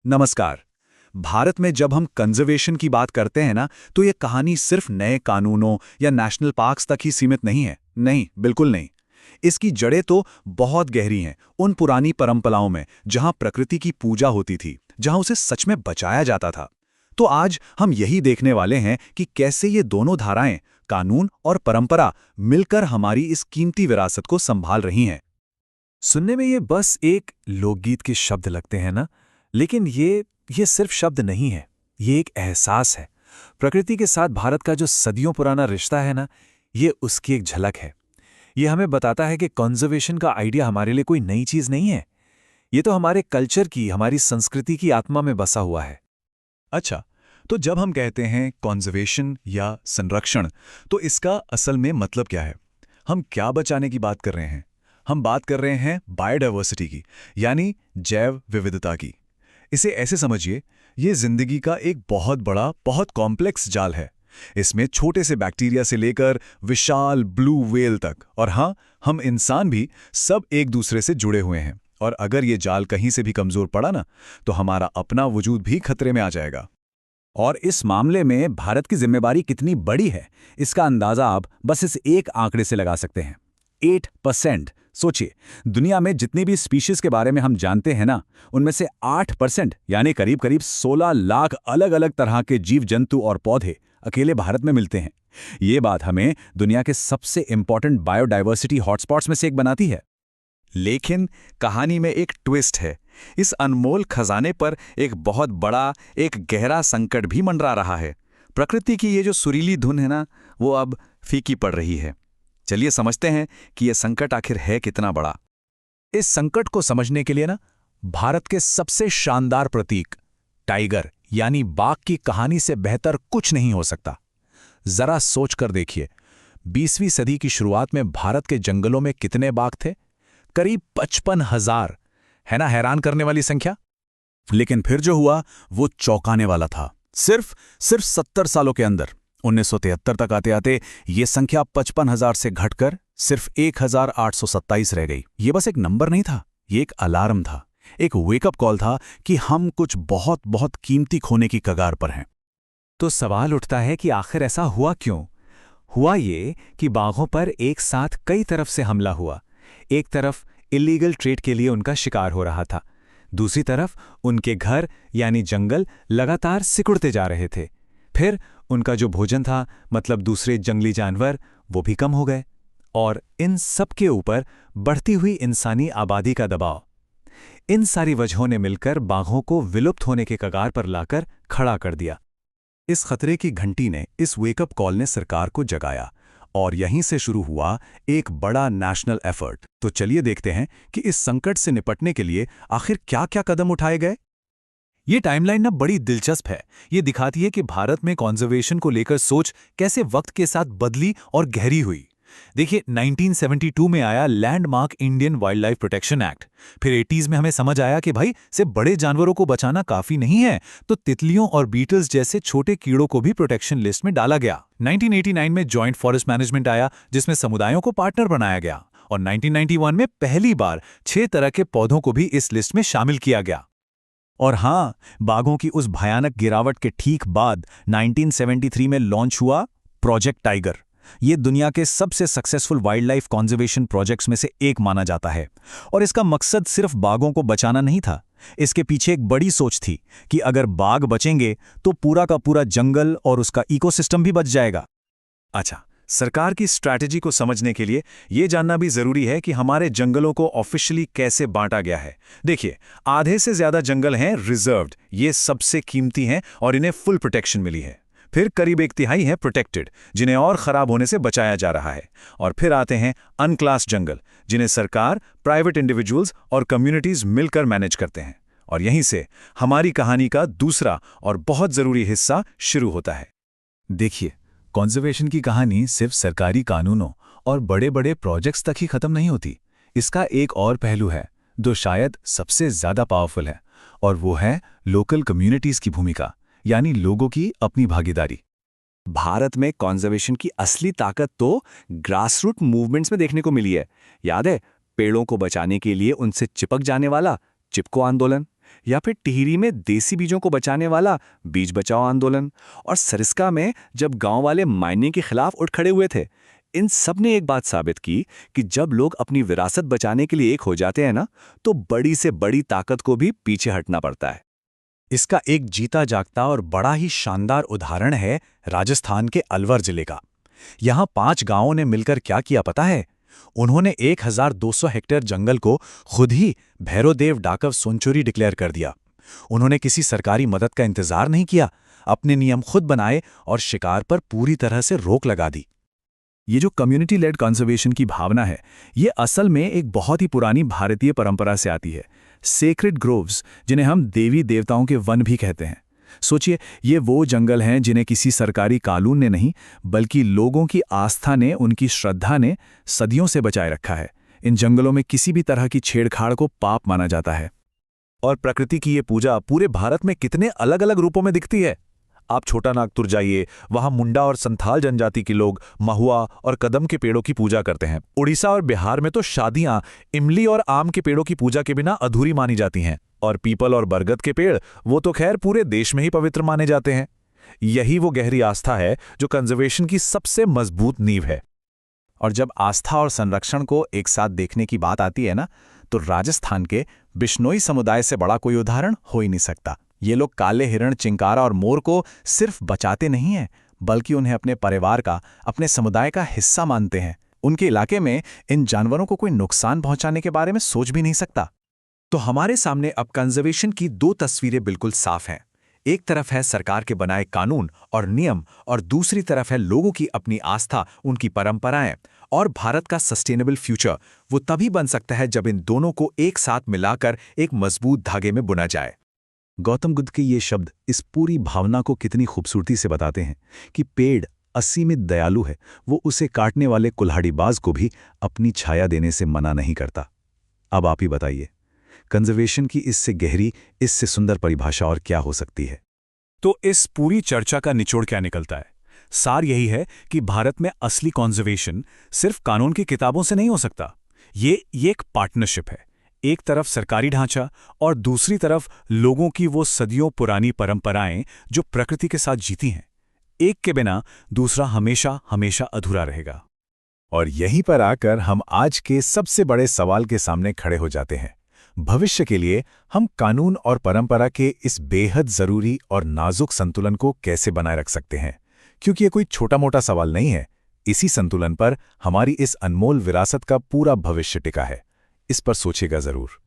नमस्कार। भारत में जब हम कंजर्वेशन की बात करते हैं ना, तो ये कहानी सिर्फ नए कानूनों या नेशनल पार्क्स तक ही सीमित नहीं है। नहीं, बिल्कुल नहीं। इसकी जड़ें तो बहुत गहरी हैं, उन पुरानी परंपराओं में जहां प्रकृति की पूजा होती थी, जहां उसे सच में बचाया जाता था। तो आज हम यही देखने वाले हैं कि कैसे ये दोनों धाराएं, कानून और परंपरा, मिलकर हमारी इस कीमती विरासत को संभाल रही हैं। सुनने में ये बस एक लोकगीत के शब्द लगते हैं ना, लेकिन ये सिर्फ शब्द नहीं है। ये एक एहसास है। प्रकृति के साथ भारत का जो सदियों पुराना रिश्ता है ना, ये उसकी एक झलक है। ये हमें बताता है कि कंजर्वेशन का आइडिया हमारे लिए कोई नई चीज नहीं है। ये तो हमारे कल्चर की, हमारी संस्कृति की आत्मा में बसा हुआ है। अच्छा, तो जब हम कहते हैं कॉन्जर्वेशन या संरक्षण, तो इसका असल में मतलब क्या है? हम क्या बचाने की बात कर रहे हैं? हम बात कर रहे हैं बायोडायवर्सिटी की, यानी जैव विविधता की। इसे ऐसे समझिए, ये जिंदगी का एक बहुत बड़ा, बहुत कॉम्प्लेक्स जाल है। इसमें छोटे से बैक्टीरिया से लेकर विशाल ब्लू व्हेल तक, और हाँ, हम इंसान भी, सब एक दूसरे से जुड़े हुए हैं। और अगर ये जाल कहीं से भी कमजोर पड़ा ना, तो हमारा अपना वजूद भी खतरे में आ जाएगा। और इस मामले में भारत की जिम्मेदारी कितनी बड़ी है, इसका अंदाजा आप बस इस एक आंकड़े से लगा सकते हैं। 8%। सोचिए, दुनिया में जितनी भी स्पीशीज के बारे में हम जानते हैं ना, उनमें से 8% यानी करीब करीब 16 लाख अलग अलग तरह के जीव जंतु और पौधे अकेले भारत में मिलते हैं। ये बात हमें दुनिया के सबसे इंपॉर्टेंट बायोडायवर्सिटी हॉटस्पॉट्स में से एक बनाती है। लेकिन कहानी में एक ट्विस्ट है। इस अनमोल खजाने पर एक बहुत बड़ा, एक गहरा संकट भी मंडरा रहा है। प्रकृति की ये जो सुरीली धुन है ना, वो अब फीकी पड़ रही है। चलिए समझते हैं कि यह संकट आखिर है कितना बड़ा। इस संकट को समझने के लिए ना, भारत के सबसे शानदार प्रतीक टाइगर यानी बाघ की कहानी से बेहतर कुछ नहीं हो सकता। जरा सोच कर देखिए, 20वीं सदी की शुरुआत में भारत के जंगलों में कितने बाघ थे? करीब 55,000। है ना हैरान करने वाली संख्या? लेकिन फिर जो हुआ वो चौंकाने वाला था। सिर्फ 70 सालों के अंदर 1973 तक आते आते ये संख्या 55,000 से घटकर सिर्फ 1,827 रह गई। ये बस एक नंबर नहीं था, ये एक अलार्म था, एक वेकअप कॉल था कि हम कुछ बहुत बहुत कीमती खोने की कगार पर हैं। तो सवाल उठता है कि आखिर ऐसा हुआ क्यों? हुआ ये कि बाघों पर एक साथ कई तरफ से हमला हुआ। एक तरफ इलीगल ट्रेड के लिए उनका शिकार हो रहा था, दूसरी तरफ उनके घर यानी जंगल लगातार सिकुड़ते जा रहे थे। फिर उनका जो भोजन था, मतलब दूसरे जंगली जानवर, वो भी कम हो गए। और इन सब के ऊपर बढ़ती हुई इंसानी आबादी का दबाव। इन सारी वजहों ने मिलकर बाघों को विलुप्त होने के कगार पर लाकर खड़ा कर दिया। इस खतरे की घंटी ने, इस वेकअप कॉल ने सरकार को जगाया, और यहीं से शुरू हुआ एक बड़ा नेशनल एफर्ट। तो चलिए देखते हैं कि इस संकट से निपटने के लिए आखिर क्या-क्या कदम उठाए गए। ये टाइमलाइन ना बड़ी दिलचस्प है। ये दिखाती है कि भारत में कंजर्वेशन को लेकर सोच कैसे वक्त के साथ बदली और गहरी हुई। देखिए, 1972 में आया landmark Indian wild life protection act. फिर 80s में हमें समझ आया कि भाई, सिर्फ बड़े जानवरों को बचाना काफी नहीं है, तो तितलियों और बीटल्स जैसे छोटे कीड़ों को भी प्रोटेक्शन लिस्ट में डाला गया। 1989 में जॉइंट फॉरेस्ट मैनेजमेंट आया, जिसमें समुदायों को पार्टनर बनाया गया। और 1991 में पहली बार 6 तरह के पौधों को भी इस लिस्ट में शामिल किया गया। और हाँ, बाघों की उस भयानक गिरावट के ठीक बाद 1973 में लॉन्च हुआ प्रोजेक्ट टाइगर। ये दुनिया के सबसे successful wild life conservation projects में से एक माना जाता है। और इसका मकसद सिर्फ बाघों को बचाना नहीं था। इसके पीछे एक बड़ी सोच थी कि अगर बाघ बचेंगे तो पूरा का पूरा जंगल और उसका इकोसिस्टम भी बच जाएगा। अच्छा, सरकार की स्ट्रैटेजी को समझने के लिए ये जानना भी जरूरी है कि हमारे जंगलों को ऑफिशियली कैसे बांटा गया है। देखिए, आधे से ज्यादा जंगल हैं रिजर्व्ड, ये सबसे कीमती हैं और इन्हें फुल प्रोटेक्शन मिली है। फिर करीब 1/3 हैं प्रोटेक्टेड, जिन्हें और खराब होने से बचाया जा रहा है। और फिर आते हैं अनक्लास जंगल, जिन्हें सरकार, प्राइवेट इंडिविजुअल्स और कम्युनिटीज मिलकर मैनेज करते हैं। और यहीं से हमारी कहानी का दूसरा और बहुत जरूरी हिस्सा शुरू होता है। देखिए, कंजर्वेशन की कहानी सिर्फ सरकारी कानूनों और बड़े-बड़े प्रोजेक्ट्स तक ही खत्म नहीं होती। इसका एक और पहलू है जो शायद सबसे ज्यादा पावरफुल है, और वो है लोकल कम्युनिटीज की भूमिका, यानी लोगों की अपनी भागीदारी। भारत में कंजर्वेशन की असली ताकत तो ग्रासरूट मूवमेंट्स में देखने को मिली है। याद है, पेड़ों को बचाने के लिए उनसे चिपक जाने वाला चिपको आंदोलन, या फिर टिहरी में देसी बीजों को बचाने वाला बीज बचाओ आंदोलन, और सरिस्का में जब गांव वाले माइनिंग के खिलाफ उठ खड़े हुए थे। इन सब ने एक बात साबित की कि जब लोग अपनी विरासत बचाने के लिए एक हो जाते हैं ना, तो बड़ी से बड़ी ताकत को भी पीछे हटना पड़ता है। इसका एक जीता जागता और बड़ा ही शानदार उदाहरण है राजस्थान के अलवर जिले का। यहां 5 गांवों ने मिलकर क्या किया पता है? उन्होंने 1200 हेक्टेयर जंगल को खुद ही भैरोदेव डाकव सेंचुरी डिक्लेयर कर दिया। उन्होंने किसी सरकारी मदद का इंतजार नहीं किया, अपने नियम खुद बनाए और शिकार पर पूरी तरह से रोक लगा दी। ये जो कम्युनिटी लेड कंजर्वेशन की भावना है, ये असल में एक बहुत ही पुरानी भारतीय परंपरा से आती है। सेक्रेड ग्रोव्स, जिन्हें हम देवी देवताओं के वन भी कहते हैं। सोचिए, ये वो जंगल हैं जिन्हें किसी सरकारी कानून ने नहीं, बल्कि लोगों की आस्था ने, उनकी श्रद्धा ने सदियों से बचाए रखा है। इन जंगलों में किसी भी तरह की छेड़छाड़ को पाप माना जाता है। और प्रकृति की ये पूजा पूरे भारत में कितने अलग अलग रूपों में दिखती है। आप छोटा नागपुर जाइए, वहां मुंडा और संथाल जनजाति के लोग महुआ और कदम के पेड़ों की पूजा करते हैं। उड़ीसा और बिहार में तो शादियां इमली और आम के पेड़ों की पूजा के बिना अधूरी मानी जाती हैं। और पीपल और बरगद के पेड़, वो तो खैर पूरे देश में ही पवित्र माने जाते हैं। यही वो गहरी आस्था है जो कंजर्वेशन की सबसे मजबूत नींव है। और जब आस्था और संरक्षण को एक साथ देखने की बात आती है ना, तो राजस्थान के बिश्नोई समुदाय से बड़ा कोई उदाहरण हो ही नहीं सकता। ये लोग काले हिरण, चिंकारा और मोर को सिर्फ बचाते नहीं हैं, बल्कि उन्हें अपने परिवार का, अपने समुदाय का हिस्सा मानते हैं। उनके इलाके में इन जानवरों को कोई नुकसान पहुंचाने के बारे में सोच भी नहीं सकता। तो हमारे सामने अब कंजर्वेशन की 2 तस्वीरें बिल्कुल साफ हैं। एक तरफ है सरकार के बनाए कानून और नियम, और दूसरी तरफ है लोगों की अपनी आस्था, उनकी परंपराएं। और भारत का सस्टेनेबल फ्यूचर वो तभी बन सकता है जब इन दोनों को एक साथ मिलाकर एक मजबूत धागे में बुना जाए। गौतम बुद्ध के ये शब्द इस पूरी भावना को कितनी खूबसूरती से बताते हैं कि पेड़ असीमित दयालु है, वो उसे काटने वाले कुल्हाड़ीबाज को भी अपनी छाया देने से मना नहीं करता। अब आप ही बताइए, कंजर्वेशन की इससे गहरी, इससे सुंदर परिभाषा और क्या हो सकती है? तो इस पूरी चर्चा का निचोड़ क्या निकलता है? सार यही है कि भारत में असली कंजर्वेशन सिर्फ कानून की किताबों से नहीं हो सकता। ये एक पार्टनरशिप है। एक तरफ सरकारी ढांचा और दूसरी तरफ लोगों की वो सदियों पुरानी परंपराएं जो प्रकृति के साथ जीती हैं। एक के बिना दूसरा हमेशा हमेशा अधूरा रहेगा। और यहीं पर आकर हम आज के सबसे बड़े सवाल के सामने खड़े हो जाते हैं। भविष्य के लिए हम कानून और परंपरा के इस बेहद जरूरी और नाजुक संतुलन को कैसे बनाए रख सकते हैं? क्योंकि ये कोई छोटा मोटा सवाल नहीं है। इसी संतुलन पर हमारी इस अनमोल विरासत का पूरा भविष्य टिका है। इस पर सोचिएगा जरूर।